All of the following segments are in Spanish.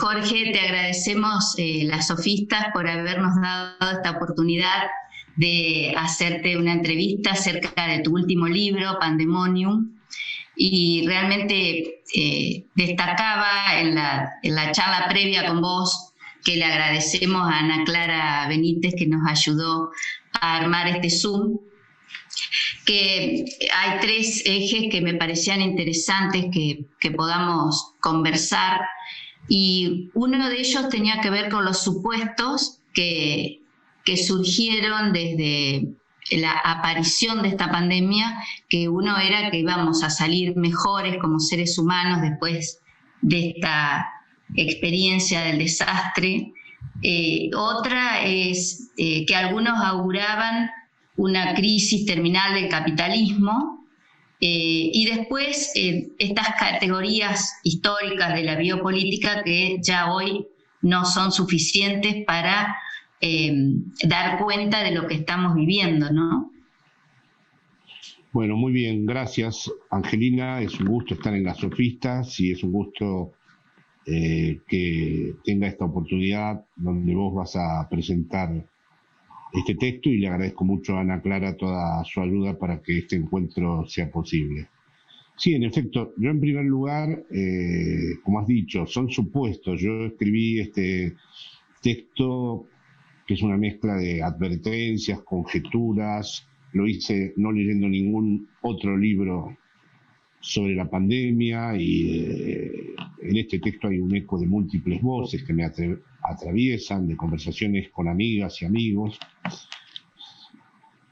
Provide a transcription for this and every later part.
Jorge, te agradecemos las sofistas por habernos dado esta oportunidad de hacerte una entrevista acerca de tu último libro, Pandemonium, y realmente destacaba en la charla previa con vos que le agradecemos a Ana Clara Benítez que nos ayudó a armar este Zoom, que hay 3 ejes que me parecían interesantes que podamos conversar, y uno de ellos tenía que ver con los supuestos que surgieron desde la aparición de esta pandemia, que uno era que íbamos a salir mejores como seres humanos después de esta experiencia del desastre. Otra es que algunos auguraban una crisis terminal del capitalismo, y después estas categorías históricas de la biopolítica que ya hoy no son suficientes para dar cuenta de lo que estamos viviendo, ¿no? Bueno, muy bien, gracias Angelina, es un gusto estar en Las Sofistas y es un gusto que tenga esta oportunidad donde vos vas a presentar este texto, y le agradezco mucho a Ana Clara toda su ayuda para que este encuentro sea posible. Sí, en efecto, yo en primer lugar, como has dicho, son supuestos. Yo escribí este texto que es una mezcla de advertencias, conjeturas. Lo hice no leyendo ningún otro libro sobre la pandemia, y en este texto hay un eco de múltiples voces que me atraviesan, de conversaciones con amigas y amigos,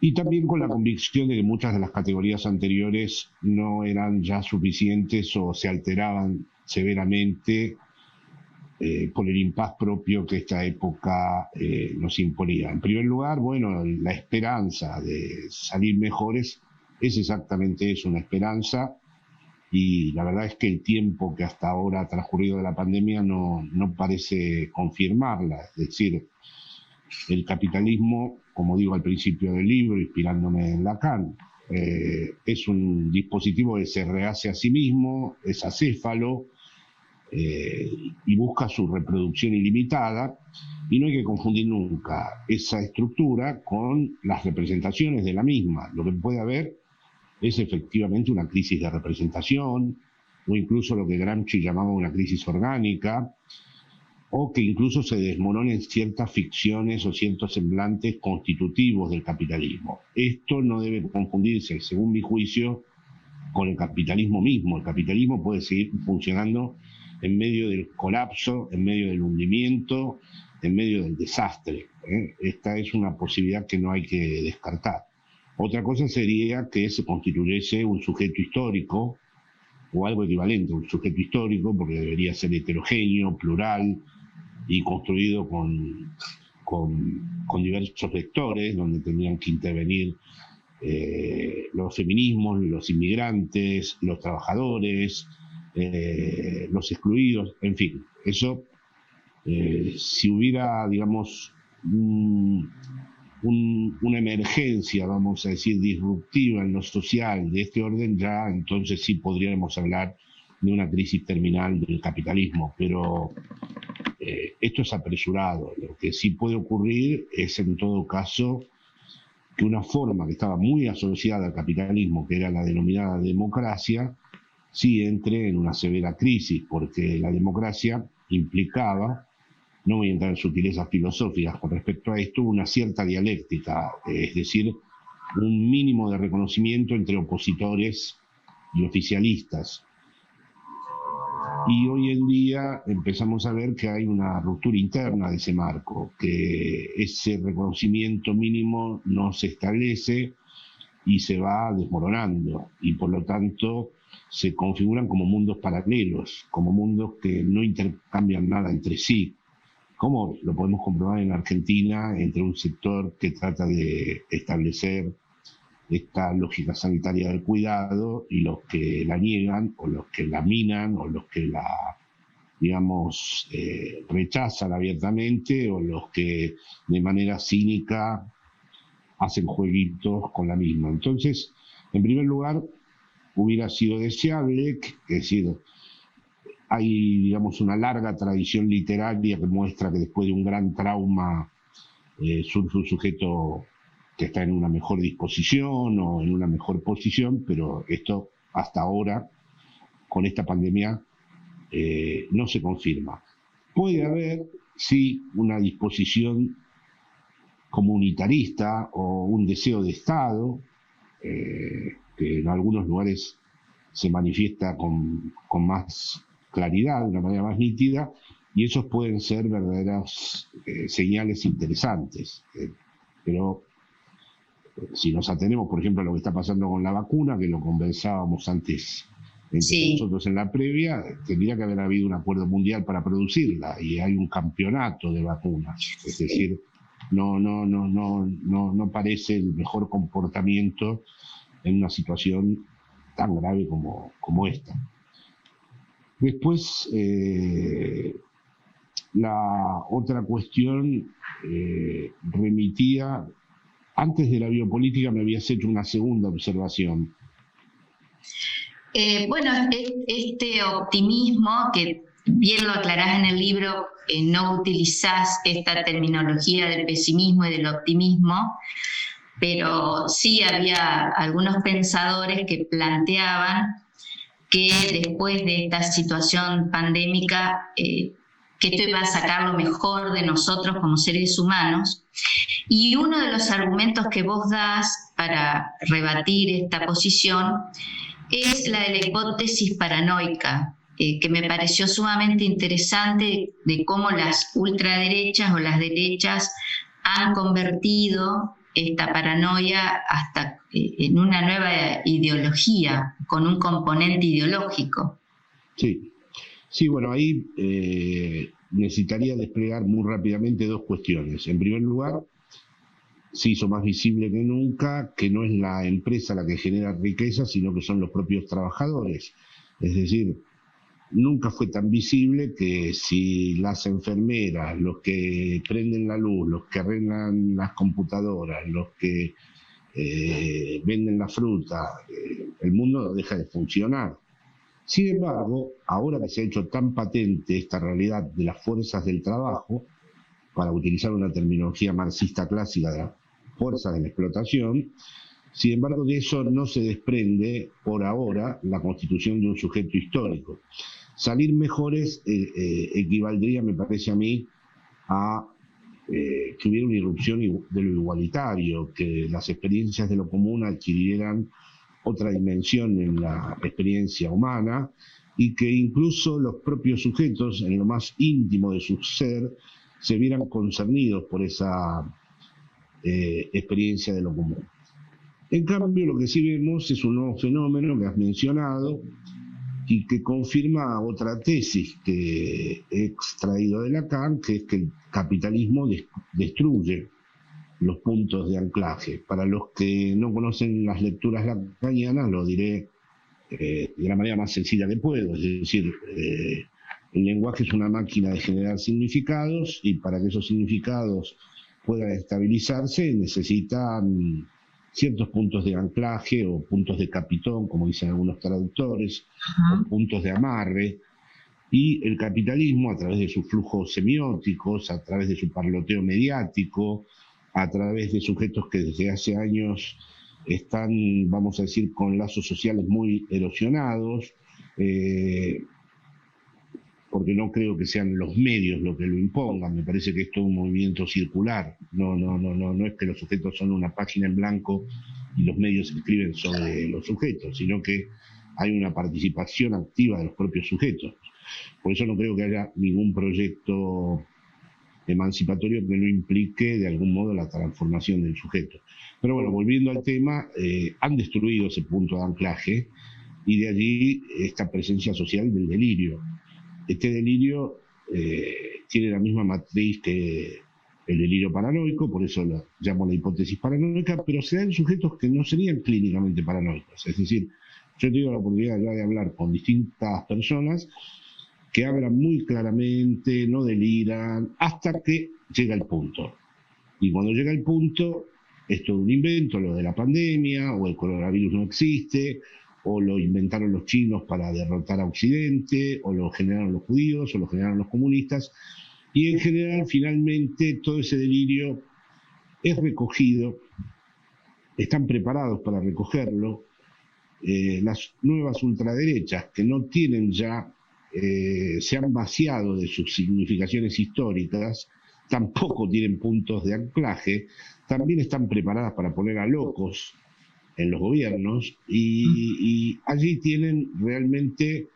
y también con la convicción de que muchas de las categorías anteriores no eran ya suficientes o se alteraban severamente por el impas propio que esta época nos imponía. En primer lugar, bueno, la esperanza de salir mejores es exactamente eso, una esperanza, y la verdad es que el tiempo que hasta ahora ha transcurrido de la pandemia no parece confirmarla. Es decir, el capitalismo, como digo al principio del libro, inspirándome en Lacan, es un dispositivo que se rehace a sí mismo, es acéfalo, y busca su reproducción ilimitada, y no hay que confundir nunca esa estructura con las representaciones de la misma. Lo que puede haber es efectivamente una crisis de representación, o incluso lo que Gramsci llamaba una crisis orgánica, o que incluso se desmoronen ciertas ficciones o ciertos semblantes constitutivos del capitalismo. Esto no debe confundirse, según mi juicio, con el capitalismo mismo. El capitalismo puede seguir funcionando en medio del colapso, en medio del hundimiento, en medio del desastre. Esta es una posibilidad que no hay que descartar. Otra cosa sería que se constituyese un sujeto histórico, o algo equivalente a un sujeto histórico, porque debería ser heterogéneo, plural y construido con diversos vectores, donde tendrían que intervenir los feminismos, los inmigrantes, los trabajadores, los excluidos, en fin. Eso, si hubiera, digamos, una emergencia, vamos a decir, disruptiva en lo social de este orden, ya entonces sí podríamos hablar de una crisis terminal del capitalismo, pero esto es apresurado. Lo que sí puede ocurrir es, en todo caso, que una forma que estaba muy asociada al capitalismo, que era la denominada democracia, sí entre en una severa crisis, porque la democracia implicaba, no voy a entrar en sutilezas filosóficas con respecto a esto, una cierta dialéctica, es decir, un mínimo de reconocimiento entre opositores y oficialistas. Y hoy en día empezamos a ver que hay una ruptura interna de ese marco, que ese reconocimiento mínimo no se establece y se va desmoronando, y por lo tanto se configuran como mundos paralelos, como mundos que no intercambian nada entre sí, como lo podemos comprobar en Argentina, entre un sector que trata de establecer esta lógica sanitaria del cuidado y los que la niegan, o los que la minan, o los que la, digamos, rechazan abiertamente, o los que de manera cínica hacen jueguitos con la misma. Entonces, en primer lugar, hubiera sido deseable, es decir, hay, digamos, una larga tradición literaria que muestra que después de un gran trauma surge un sujeto que está en una mejor disposición o en una mejor posición, pero esto hasta ahora, con esta pandemia, no se confirma. Puede haber, sí, una disposición comunitarista o un deseo de Estado, que en algunos lugares se manifiesta con más claridad, de una manera más nítida, y esos pueden ser verdaderas señales interesantes. Pero si nos atenemos, por ejemplo, a lo que está pasando con la vacuna, que lo conversábamos antes entre nosotros en la previa, tendría que haber habido un acuerdo mundial para producirla, y hay un campeonato de vacunas. Es decir, no parece el mejor comportamiento en una situación tan grave como esta. Después, la otra cuestión remitía, antes de la biopolítica me habías hecho una segunda observación. Bueno, este optimismo, que bien lo aclarás en el libro, no utilizás esta terminología del pesimismo y del optimismo, pero sí había algunos pensadores que planteaban que después de esta situación pandémica, que esto iba a sacar lo mejor de nosotros como seres humanos. Y uno de los argumentos que vos das para rebatir esta posición es la de la hipótesis paranoica, que me pareció sumamente interesante, de cómo las ultraderechas o las derechas han convertido esta paranoia hasta en una nueva ideología, con un componente ideológico. Sí, bueno, ahí necesitaría desplegar muy rápidamente dos cuestiones. En primer lugar, se hizo más visible que nunca que no es la empresa la que genera riqueza, sino que son los propios trabajadores. Es decir, nunca fue tan visible que si las enfermeras, los que prenden la luz, los que arreglan las computadoras, los que venden la fruta, el mundo deja de funcionar. Sin embargo, ahora que se ha hecho tan patente esta realidad de las fuerzas del trabajo, para utilizar una terminología marxista clásica de las fuerzas de la explotación, sin embargo de eso no se desprende por ahora la constitución de un sujeto histórico. Salir mejores equivaldría, me parece a mí, a que hubiera una irrupción de lo igualitario, que las experiencias de lo común adquirieran otra dimensión en la experiencia humana, y que incluso los propios sujetos, en lo más íntimo de su ser, se vieran concernidos por esa experiencia de lo común. En cambio, lo que sí vemos es un nuevo fenómeno que has mencionado y que confirma otra tesis que he extraído de Lacan, que es que el capitalismo destruye los puntos de anclaje. Para los que no conocen las lecturas lacanianas, lo diré de la manera más sencilla que puedo, es decir, el lenguaje es una máquina de generar significados, y para que esos significados puedan estabilizarse necesitan ciertos puntos de anclaje o puntos de capitón, como dicen algunos traductores, o puntos de amarre, y el capitalismo, a través de sus flujos semióticos, a través de su parloteo mediático, a través de sujetos que desde hace años están, vamos a decir, con lazos sociales muy erosionados, porque no creo que sean los medios lo que lo impongan. Me parece que es todo un movimiento circular. No es que los sujetos son una página en blanco y los medios escriben sobre los sujetos, sino que hay una participación activa de los propios sujetos. Por eso no creo que haya ningún proyecto emancipatorio que no implique de algún modo la transformación del sujeto. Pero bueno, volviendo al tema, han destruido ese punto de anclaje, y de allí esta presencia social del delirio. Este delirio tiene la misma matriz que el delirio paranoico, por eso lo llamo la hipótesis paranoica, pero se dan sujetos que no serían clínicamente paranoicos. Es decir, yo he tenido la oportunidad ya de hablar con distintas personas que hablan muy claramente, no deliran, hasta que llega el punto. Y cuando llega el punto, es todo un invento, lo de la pandemia, o el coronavirus no existe, o lo inventaron los chinos para derrotar a Occidente, o lo generaron los judíos, o lo generaron los comunistas, y en general, finalmente, todo ese delirio es recogido, están preparados para recogerlo. Las nuevas ultraderechas, que no tienen ya, se han vaciado de sus significaciones históricas, tampoco tienen puntos de anclaje, también están preparadas para poner a locos en los gobiernos, y allí tienen realmente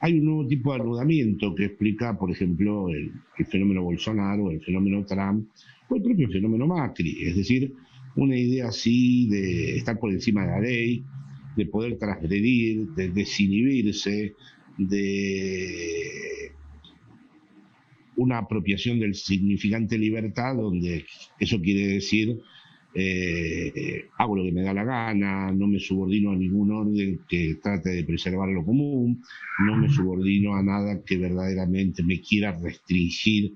hay un nuevo tipo de anudamiento que explica, por ejemplo, el fenómeno Bolsonaro, el fenómeno Trump, o el propio fenómeno Macri, es decir, una idea así de estar por encima de la ley, de poder transgredir, de desinhibirse, de una apropiación del significante libertad, donde eso quiere decir hago lo que me da la gana, no me subordino a ningún orden que trate de preservar lo común, no me subordino a nada que verdaderamente me quiera restringir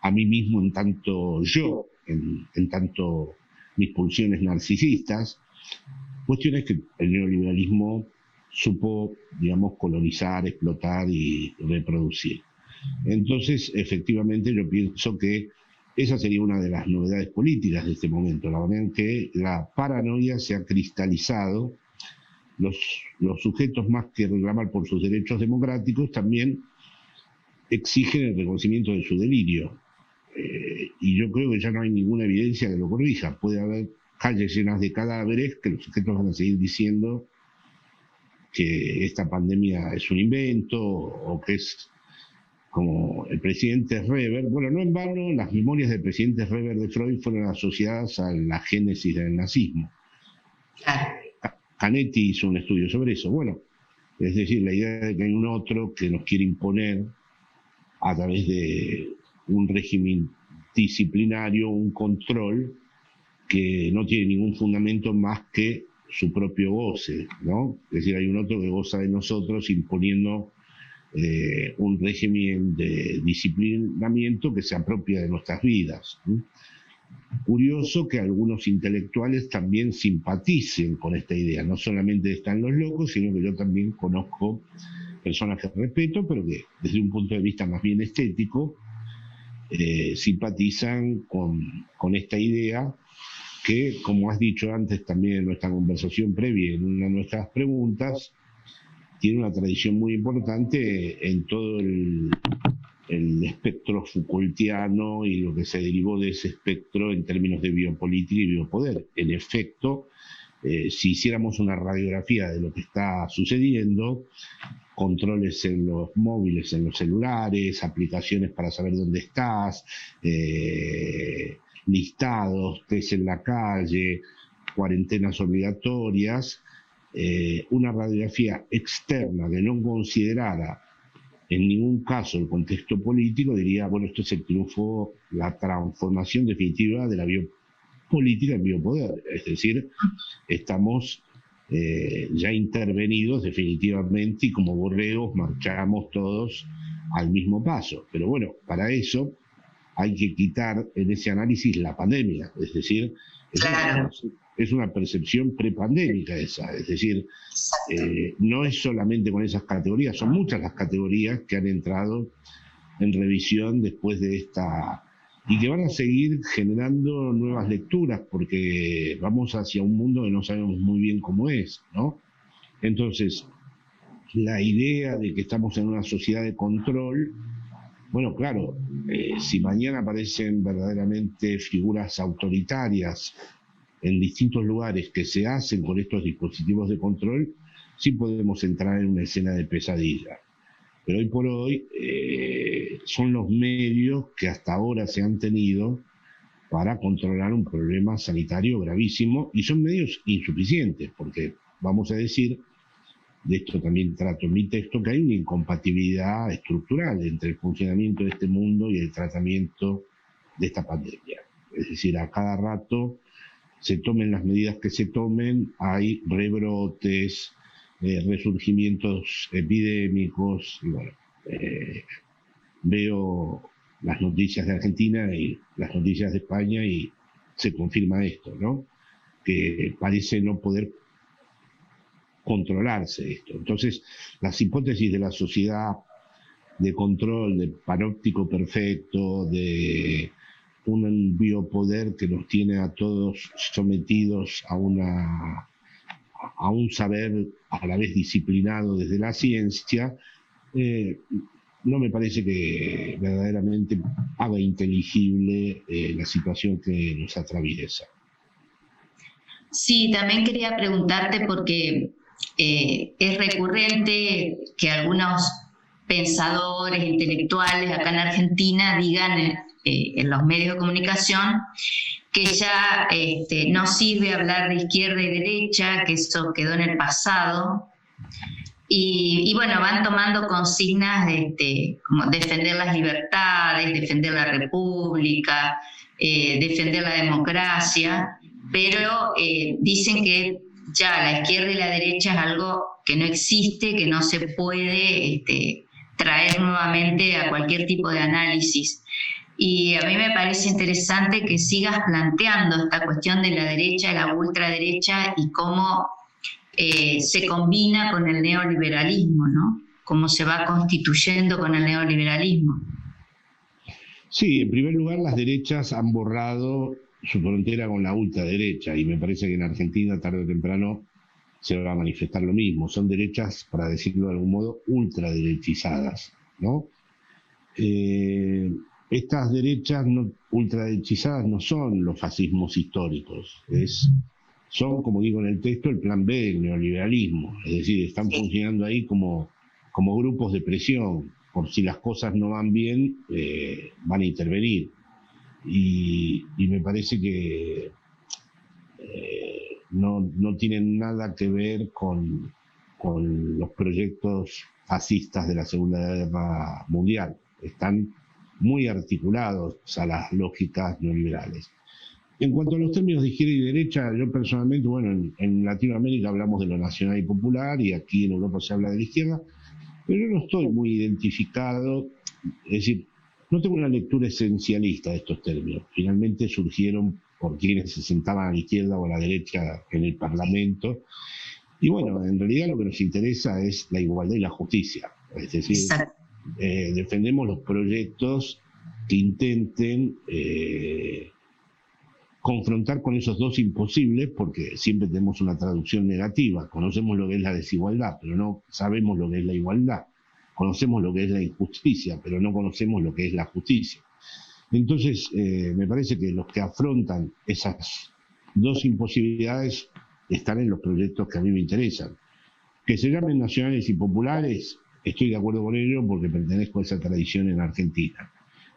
a mí mismo en tanto yo, en tanto mis pulsiones narcisistas. Cuestiones que el neoliberalismo supo, digamos, colonizar, explotar y reproducir. Entonces, efectivamente, yo pienso que esa sería una de las novedades políticas de este momento, la manera en que la paranoia se ha cristalizado. Los sujetos, más que reclamar por sus derechos democráticos, también exigen el reconocimiento de su delirio. Y yo creo que ya no hay ninguna evidencia que lo corrija. Puede haber calles llenas de cadáveres que los sujetos van a seguir diciendo que esta pandemia es un invento o que es como el presidente Reber. Bueno, no en vano las memorias del presidente Reber de Freud fueron asociadas a la génesis del nazismo. Canetti hizo un estudio sobre eso. Bueno, es decir, la idea de que hay un otro que nos quiere imponer a través de un régimen disciplinario, un control que no tiene ningún fundamento más que su propio goce, ¿no? Es decir, hay un otro que goza de nosotros imponiendo un régimen de disciplinamiento que se apropia de nuestras vidas, ¿no? Curioso que algunos intelectuales también simpaticen con esta idea, no solamente están los locos, sino que yo también conozco personas que respeto, pero que desde un punto de vista más bien estético simpatizan con esta idea que, como has dicho antes también en nuestra conversación previa, en una de nuestras preguntas, tiene una tradición muy importante en todo el espectro Foucaultiano y lo que se derivó de ese espectro en términos de biopolítica y biopoder. En efecto, si hiciéramos una radiografía de lo que está sucediendo, controles en los móviles, en los celulares, aplicaciones para saber dónde estás, listados, test en la calle, cuarentenas obligatorias, una radiografía externa que no considerara en ningún caso el contexto político, diría, bueno, esto es el triunfo, la transformación definitiva de la biopolítica en biopoder. Es decir, estamos ya intervenidos definitivamente y como borregos marchamos todos al mismo paso. Pero bueno, para eso hay que quitar en ese análisis la pandemia, es decir, es una percepción prepandémica esa, es decir, no es solamente con esas categorías, son muchas las categorías que han entrado en revisión después de esta, y que van a seguir generando nuevas lecturas, porque vamos hacia un mundo que no sabemos muy bien cómo es, ¿no? Entonces, la idea de que estamos en una sociedad de control, bueno, claro, si mañana aparecen verdaderamente figuras autoritarias en distintos lugares que se hacen con estos dispositivos de control, sí podemos entrar en una escena de pesadilla. Pero hoy por hoy son los medios que hasta ahora se han tenido para controlar un problema sanitario gravísimo, y son medios insuficientes, porque vamos a decir, de esto también trato en mi texto, que hay una incompatibilidad estructural entre el funcionamiento de este mundo y el tratamiento de esta pandemia. Es decir, a cada rato, se tomen las medidas que se tomen, hay rebrotes, resurgimientos epidémicos, y bueno, veo las noticias de Argentina y las noticias de España y se confirma esto, ¿no? Que parece no poder controlarse esto. Entonces, las hipótesis de la sociedad de control, de panóptico perfecto, de un biopoder que nos tiene a todos sometidos a un saber a la vez disciplinado desde la ciencia, no me parece que verdaderamente haga inteligible la situación que nos atraviesa. Sí, también quería preguntarte porque es recurrente que algunos pensadores intelectuales acá en Argentina digan en los medios de comunicación que ya no sirve hablar de izquierda y derecha, que eso quedó en el pasado. Y bueno, van tomando consignas como defender las libertades, defender la república, defender la democracia, pero dicen que ya la izquierda y la derecha es algo que no existe, que no se puede traer nuevamente a cualquier tipo de análisis. Y a mí me parece interesante que sigas planteando esta cuestión de la derecha y la ultraderecha y cómo se combina con el neoliberalismo, ¿no? Cómo se va constituyendo con el neoliberalismo. Sí, en primer lugar, las derechas han borrado su frontera con la ultraderecha y me parece que en Argentina, tarde o temprano, se va a manifestar lo mismo. Son derechas, para decirlo de algún modo, ultraderechizadas, ¿no? Estas derechas ultraderechizadas no son los fascismos históricos, son, como digo en el texto, el plan B del neoliberalismo, es decir, están funcionando ahí como grupos de presión, por si las cosas no van bien, van a intervenir. Y me parece que no tienen nada que ver con los proyectos fascistas de la Segunda Guerra Mundial, están muy articulados a las lógicas neoliberales. En cuanto a los términos de izquierda y derecha, yo personalmente, bueno, en Latinoamérica hablamos de lo nacional y popular y aquí en Europa se habla de la izquierda, pero yo no estoy muy identificado, es decir, no tengo una lectura esencialista de estos términos. Finalmente surgieron por quienes se sentaban a la izquierda o a la derecha en el Parlamento. Y bueno, en realidad lo que nos interesa es la igualdad y la justicia. Es decir, defendemos los proyectos que intenten confrontar con esos dos imposibles, porque siempre tenemos una traducción negativa. Conocemos lo que es la desigualdad, pero no sabemos lo que es la igualdad. Conocemos lo que es la injusticia, pero no conocemos lo que es la justicia. Entonces, me parece que los que afrontan esas dos imposibilidades están en los proyectos que a mí me interesan. Que se llamen nacionales y populares, estoy de acuerdo con ello porque pertenezco a esa tradición en Argentina.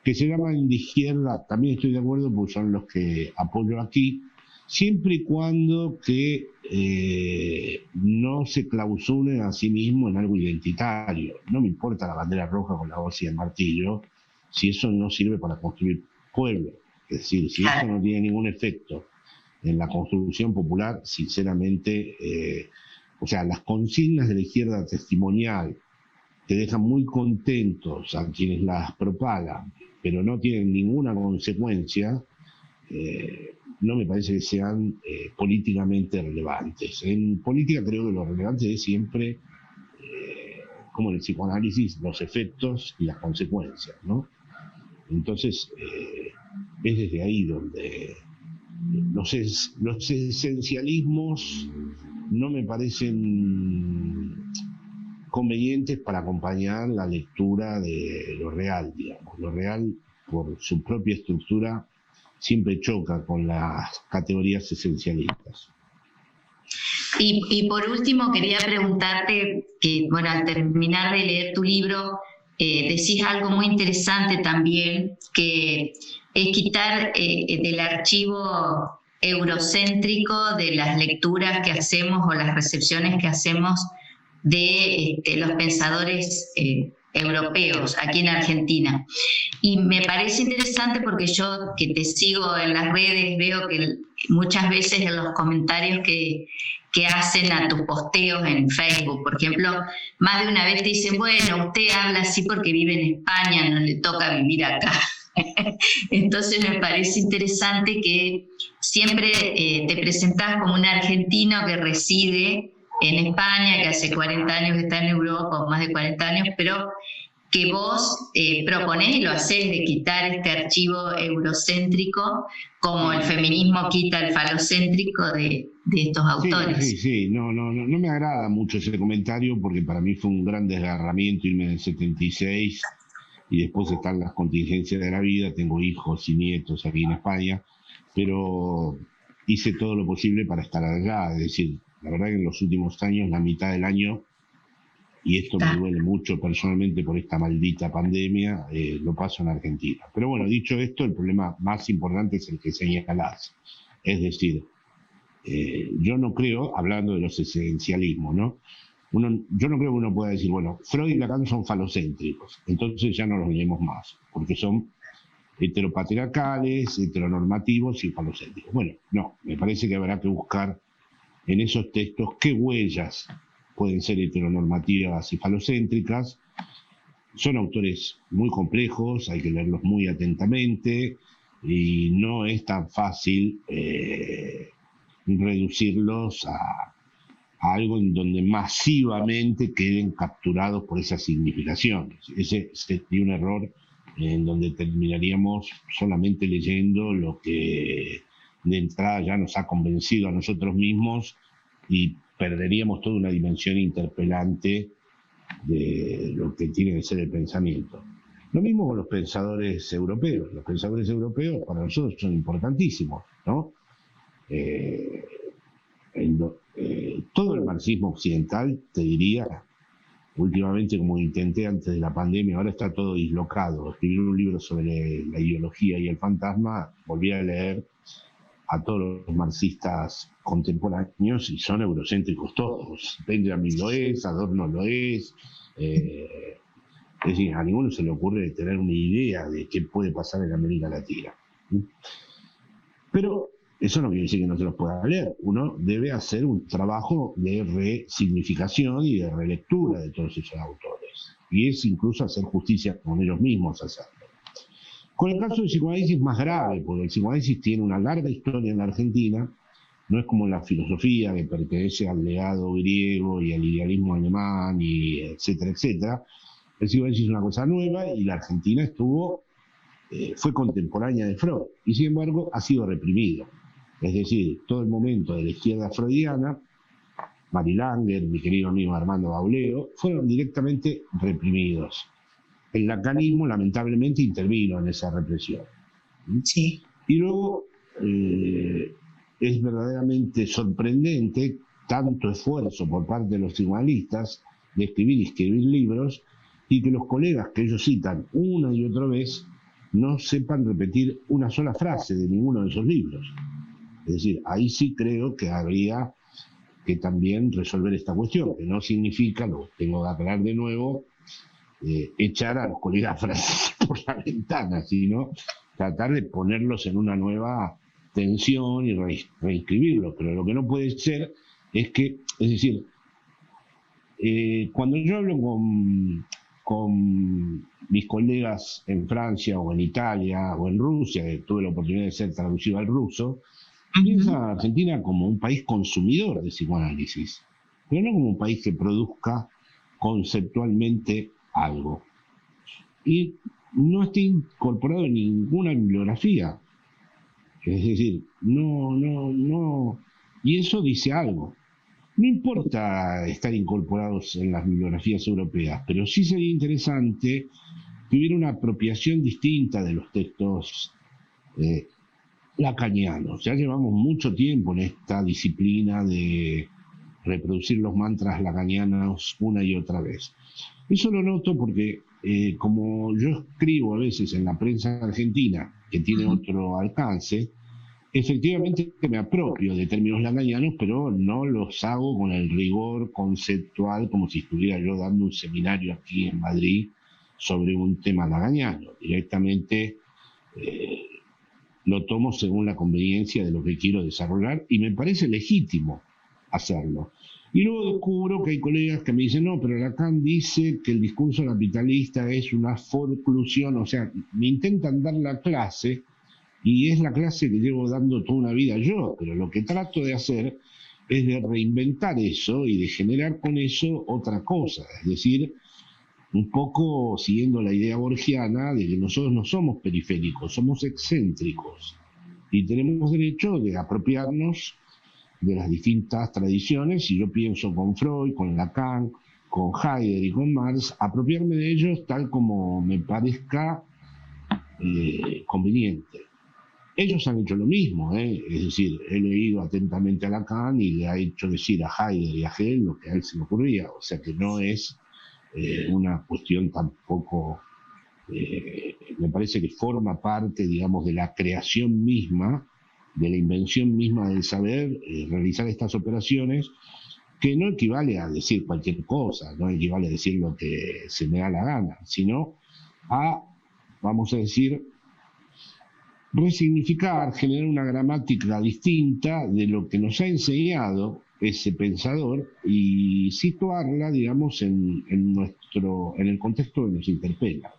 Que se llaman de izquierda, también estoy de acuerdo porque son los que apoyo aquí, siempre y cuando que no se clausuren a sí mismos en algo identitario. No me importa la bandera roja con la hoz y el martillo, si eso no sirve para construir pueblo. Es decir, si eso no tiene ningún efecto en la construcción popular, sinceramente, las consignas de la izquierda testimonial te dejan muy contentos a quienes las propagan, pero no tienen ninguna consecuencia, no me parece que sean políticamente relevantes. En política creo que lo relevante es siempre, como en el psicoanálisis, los efectos y las consecuencias, ¿no? Entonces, es desde ahí donde los esencialismos no me parecen convenientes para acompañar la lectura de lo real, digamos. Lo real, por su propia estructura, siempre choca con las categorías esencialistas. Y por último, quería preguntarte que, bueno, al terminar de leer tu libro, decís algo muy interesante también, que es quitar del archivo eurocéntrico de las lecturas que hacemos o las recepciones que hacemos de los pensadores europeos aquí en Argentina. Y me parece interesante porque yo, que te sigo en las redes, veo que muchas veces en los comentarios que hacen a tus posteos en Facebook, por ejemplo, más de una vez te dicen, bueno, usted habla así porque vive en España, no le toca vivir acá. Entonces me parece interesante que siempre te presentás como un argentino que reside en España, que hace 40 años que está en Europa, o más de 40 años, pero que vos proponés y lo hacés de quitar este archivo eurocéntrico, como el feminismo quita el falocéntrico de estos autores. Sí, no me agrada mucho ese comentario porque para mí fue un gran desgarramiento irme en el 76 y después están las contingencias de la vida, tengo hijos y nietos aquí en España, pero hice todo lo posible para estar allá, es decir, la verdad que en los últimos años, la mitad del año, y esto me duele mucho personalmente por esta maldita pandemia, lo paso en Argentina. Pero bueno, dicho esto, el problema más importante es el que señalás. Es decir, yo no creo, hablando de los esencialismos, ¿no? Yo no creo que uno pueda decir, bueno, Freud y Lacan son falocéntricos, entonces ya no los leemos más, porque son heteropatriarcales, heteronormativos y falocéntricos. Bueno, no, me parece que habrá que buscar en esos textos qué huellas pueden ser heteronormativas y falocéntricas. Son autores muy complejos, hay que leerlos muy atentamente y no es tan fácil reducirlos a algo en donde masivamente queden capturados por esas significaciones. Ese sería un error en donde terminaríamos solamente leyendo lo que de entrada ya nos ha convencido a nosotros mismos y perderíamos toda una dimensión interpelante de lo que tiene que ser el pensamiento. Lo mismo con los pensadores europeos. Los pensadores europeos para nosotros son importantísimos, ¿no? Todo el marxismo occidental, te diría, últimamente, como intenté antes de la pandemia, ahora está todo dislocado. Escribí un libro sobre la ideología y el fantasma, volví a leer a todos los marxistas contemporáneos y son eurocéntricos todos. Benjamin lo es, Adorno lo es. Es decir, a ninguno se le ocurre tener una idea de qué puede pasar en América Latina. Pero eso no quiere decir que no se los pueda leer. Uno debe hacer un trabajo de resignificación y de relectura de todos esos autores. Y es incluso hacer justicia con ellos mismos hacerlo. Con el caso del psicoanálisis es más grave, porque el psicoanálisis tiene una larga historia en la Argentina, no es como la filosofía que pertenece al legado griego y al idealismo alemán, y etcétera, etcétera. El psicoanálisis es una cosa nueva y la Argentina fue contemporánea de Freud, y sin embargo ha sido reprimido. Es decir, todo el momento de la izquierda freudiana, Mary Langer, mi querido amigo Armando Bauleo, fueron directamente reprimidos. El lacanismo lamentablemente intervino en esa represión. Sí. Y luego es verdaderamente sorprendente tanto esfuerzo por parte de los psicoanalistas de escribir y escribir libros y que los colegas que ellos citan una y otra vez no sepan repetir una sola frase de ninguno de esos libros. Es decir, ahí sí creo que habría que también resolver esta cuestión, que no significa, lo tengo que aclarar de nuevo, echar a los colegas franceses por la ventana, sino tratar de ponerlos en una nueva tensión y reinscribirlos. Pero lo que no puede ser es decir, cuando yo hablo con mis colegas en Francia o en Italia o en Rusia, que tuve la oportunidad de ser traducido al ruso, piensan a Argentina como un país consumidor de psicoanálisis, pero no como un país que produzca conceptualmente algo. Y no está incorporado en ninguna bibliografía. Es decir, no. Y eso dice algo. No importa estar incorporados en las bibliografías europeas, pero sí sería interesante que hubiera una apropiación distinta de los textos lacanianos. Ya llevamos mucho tiempo en esta disciplina de reproducir los mantras lacanianos una y otra vez. Eso lo noto porque como yo escribo a veces en la prensa argentina, que tiene otro alcance, efectivamente me apropio de términos lacanianos, pero no los hago con el rigor conceptual como si estuviera yo dando un seminario aquí en Madrid sobre un tema lacaniano. Directamente lo tomo según la conveniencia de lo que quiero desarrollar y me parece legítimo hacerlo. Y luego descubro que hay colegas que me dicen, no, pero Lacan dice que el discurso capitalista es una forclusión, o sea, me intentan dar la clase y es la clase que llevo dando toda una vida yo, pero lo que trato de hacer es de reinventar eso y de generar con eso otra cosa, es decir, un poco siguiendo la idea borgiana de que nosotros no somos periféricos, somos excéntricos y tenemos derecho de apropiarnos de las distintas tradiciones, y yo pienso con Freud, con Lacan, con Heidegger y con Marx, apropiarme de ellos tal como me parezca conveniente. Ellos han hecho lo mismo, es decir, he leído atentamente a Lacan y le ha hecho decir a Heidegger y a Hegel lo que a él se le ocurría, o sea que no es una cuestión tampoco, me parece que forma parte, digamos, de la creación misma, de la invención misma del saber, realizar estas operaciones, que no equivale a decir cualquier cosa, no equivale a decir lo que se me da la gana, sino a, vamos a decir, resignificar, generar una gramática distinta de lo que nos ha enseñado ese pensador y situarla, digamos, en el contexto que nos interpela.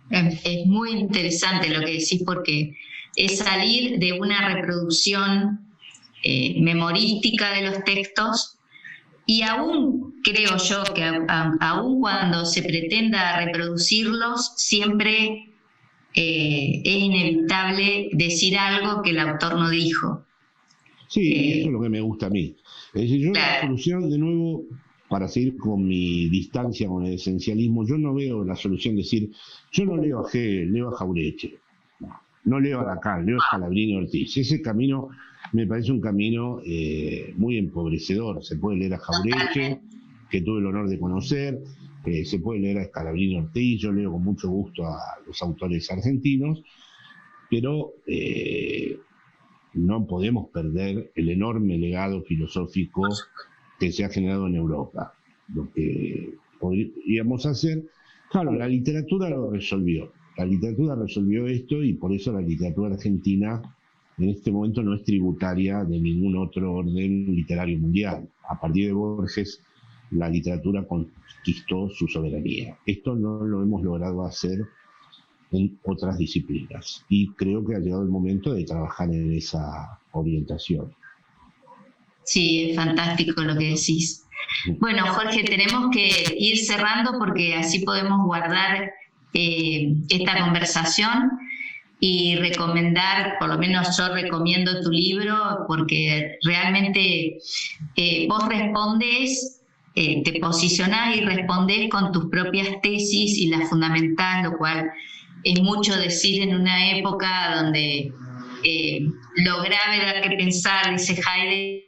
Es muy interesante lo que decís, porque es salir de una reproducción memorística de los textos, y aún creo yo que aún cuando se pretenda reproducirlos, siempre es inevitable decir algo que el autor no dijo. Sí, eso es lo que me gusta a mí. Es decir, yo la solución, de nuevo, para seguir con mi distancia con el esencialismo, yo no veo la solución de decir, yo no leo a Hegel, leo a Jauretche, no leo a Lacan, leo a Scalabrini Ortiz. Ese camino me parece un camino muy empobrecedor. Se puede leer a Jauretche, que tuve el honor de conocer, se puede leer a Scalabrini Ortiz, yo leo con mucho gusto a los autores argentinos, pero no podemos perder el enorme legado filosófico que se ha generado en Europa. Lo que podríamos hacer, claro, la literatura lo resolvió. La literatura resolvió esto y por eso la literatura argentina en este momento no es tributaria de ningún otro orden literario mundial. A partir de Borges, la literatura conquistó su soberanía. Esto no lo hemos logrado hacer en otras disciplinas y creo que ha llegado el momento de trabajar en esa orientación. Sí, es fantástico lo que decís. Bueno, Jorge, tenemos que ir cerrando porque así podemos guardar esta conversación y recomendar, por lo menos yo recomiendo tu libro, porque realmente vos respondes, te posicionás y respondés con tus propias tesis y las fundamentás, lo cual es mucho decir en una época donde lo grave da que pensar, dice Heidegger,